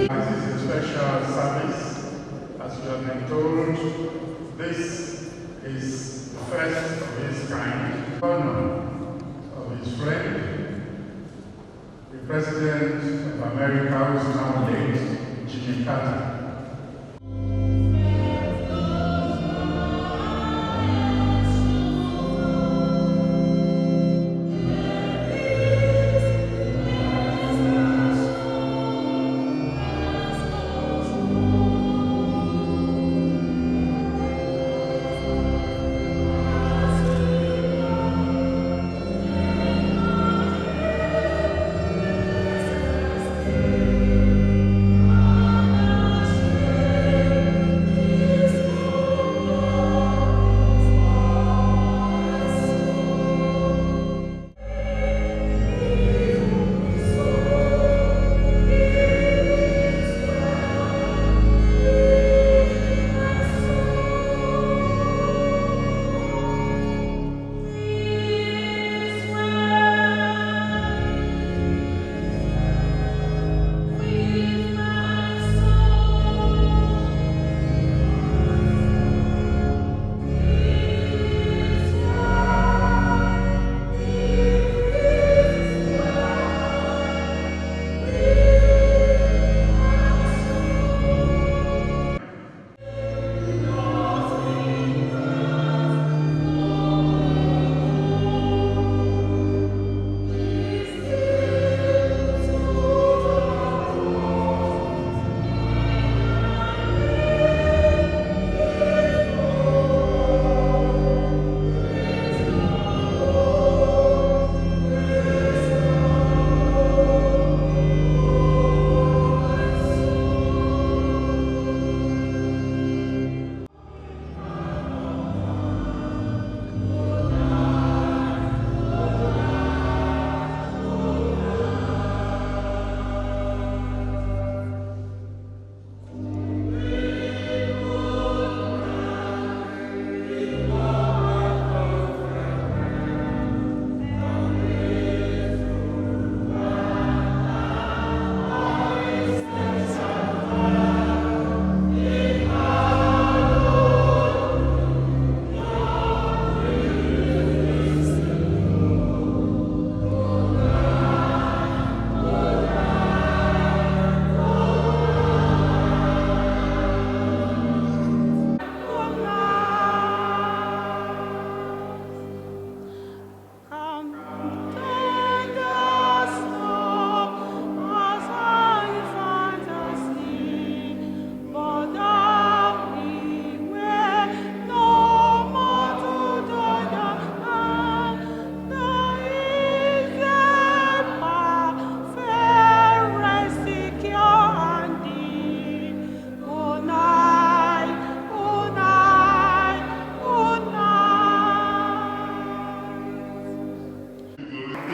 This is a special service. As you have been told, this is the first of its kind. Honor of his friend, the President of America, who is now late, Jimmy Carter.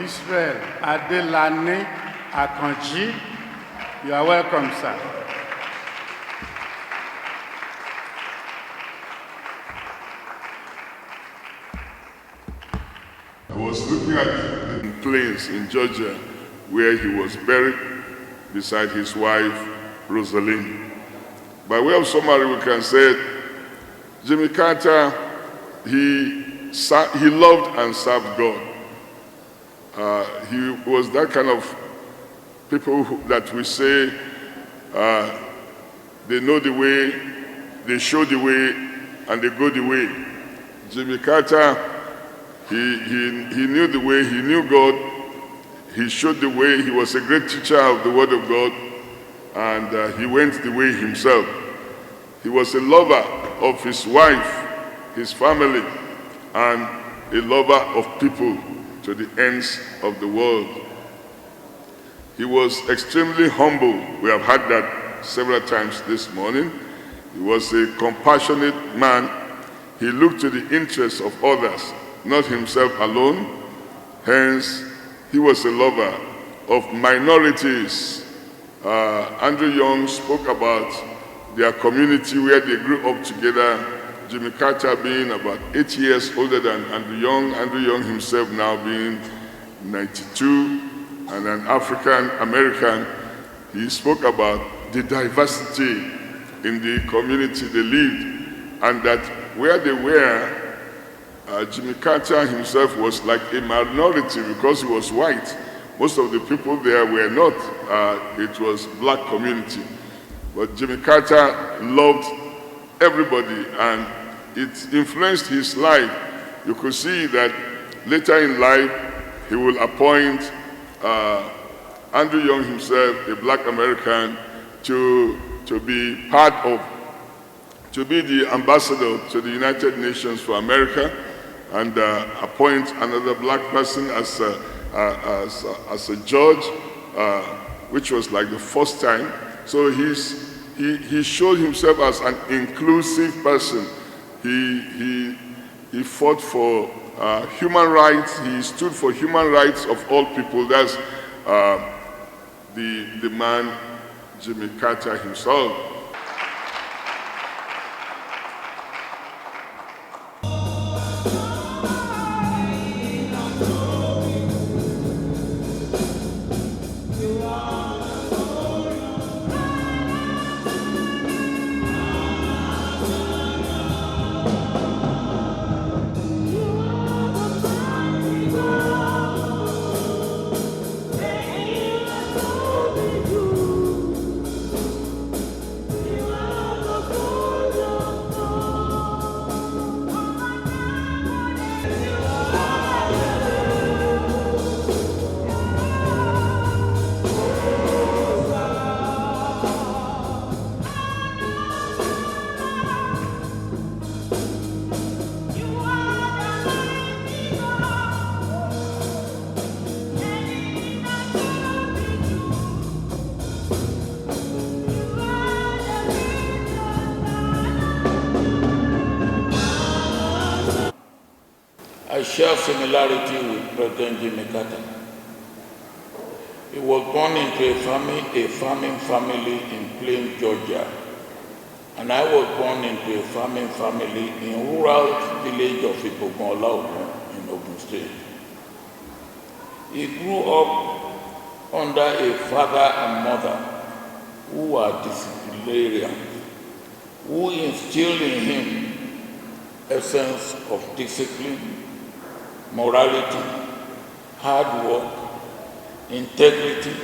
Israel Adelani Akanji, you are welcome, sir. I was looking at the plains in Georgia where he was buried beside his wife, Rosalind. By way of summary, we can say Jimmy Carter, he loved and served God. He was that kind of people that we say they know the way, they show the way, and they go the way. Jimmy Carter, he knew the way, he knew God, he showed the way, he was a great teacher of the Word of God, and he went the way himself. He was a lover of his wife, his family, and a lover of people to the ends of the world. He was extremely humble. We have had that several times this morning. He was a compassionate man. He looked to the interests of others, not himself alone. Hence, he was a lover of minorities. Andrew Young spoke about their community where they grew up together, Jimmy Carter being about 8 years older than Andrew Young himself now being 92, and an African American. he spoke about the diversity in the community they lived, and that where they were, Jimmy Carter himself was like a minority because he was white. Most of the people there were not. It was black community. But Jimmy Carter loved everybody, and it influenced his life. You could see that later in life, he will appoint Andrew Young himself, a black American, to be part of, to be the ambassador to the United Nations for America, and appoint another black person as a judge, which was like the first time. So he showed himself as an inclusive person. He fought for human rights. He stood for human rights of all people. That's the man, Jimmy Carter himself. I share similarity with President Jimmy Carter. He was born into a farming family in Plain, Georgia, and I was born into a farming family in rural village of Ipob in Ogun State. He grew up under a father and mother who were disciplinarians, who instilled in him a sense of discipline, morality, hard work, integrity,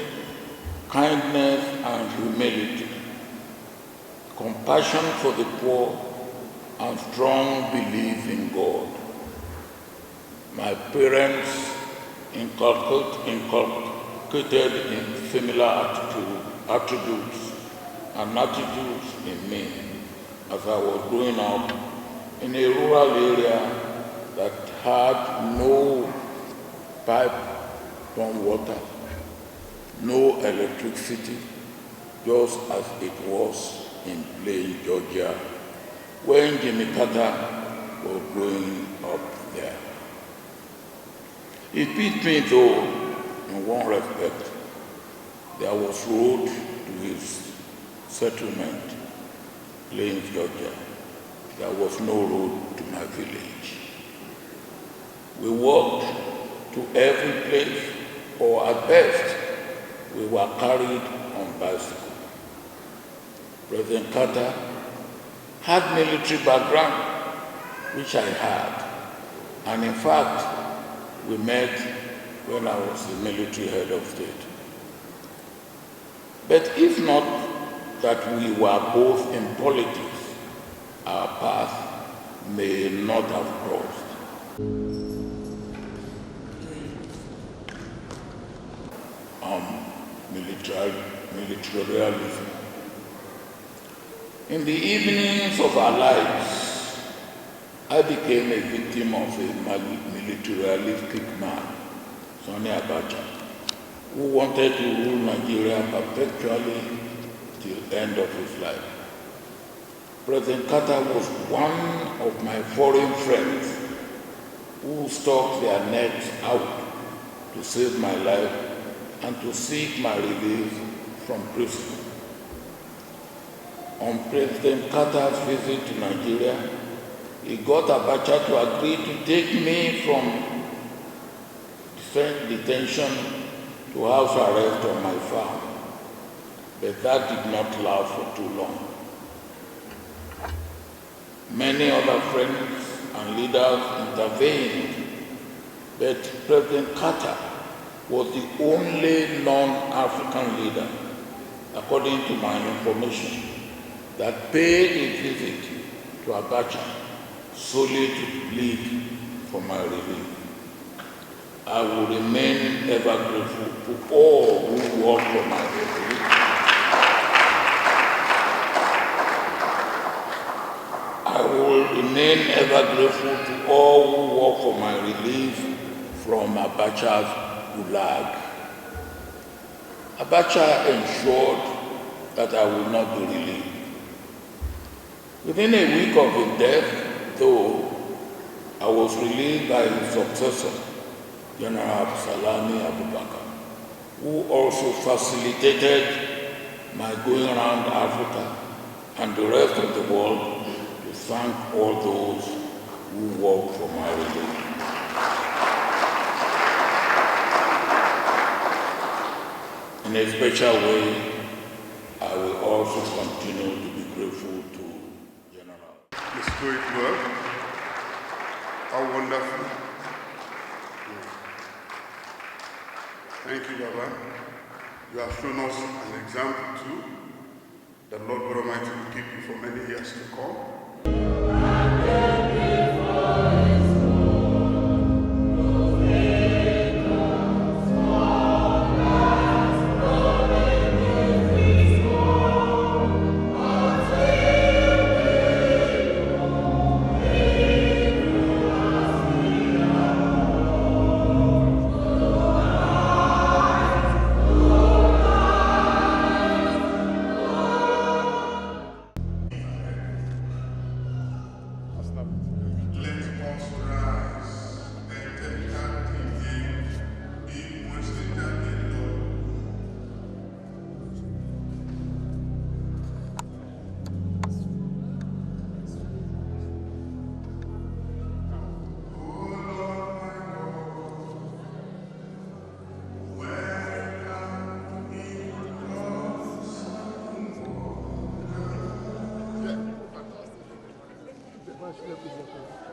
kindness and humility, compassion for the poor, and strong belief in God. My parents inculcated in similar attributes and attitudes in me as I was growing up in a rural area that had no pipe from water, no electricity, just as it was in Plain, Georgia, when Jimmy Carter was growing up there. It beat me though, in one respect. There was road to his settlement, Plain, Georgia. There was no road to my village. We walked to every place, or at best, we were carried on bicycle. President Carter had military background, which I had, and in fact, we met when I was the military head of state. But if not that we were both in politics, our path may not have crossed. Militarism. In the evenings of our lives, I became a victim of a militaristic man, Sani Abacha, who wanted to rule Nigeria perpetually till the end of his life. President Carter was one of my foreign friends who stuck their necks out to save my life and to seek my release from prison. On President Carter's visit to Nigeria, he got Abacha to agree to take me from detention to house arrest on my farm. but that did not last for too long. Many other friends and leaders intervened, but President Carter was the only non-African leader, according to my information, that paid a visit to Abacha solely to plead for my relief. I will remain ever grateful to all who work for my relief. I will remain ever grateful to all who work for my relief from Abacha's gulag. Abacha ensured that I will not be relieved. Within a week of his death, though, I was relieved by his successor, General Salami Abubakar, who also facilitated my going around Africa and the rest of the world to thank all those who work for my relief. In a special way, I will also continue to be grateful to General. It's great work. How wonderful. Thank you, Baba. You have shown us an example too. The Lord God Almighty will keep you for many years to come. Başka bir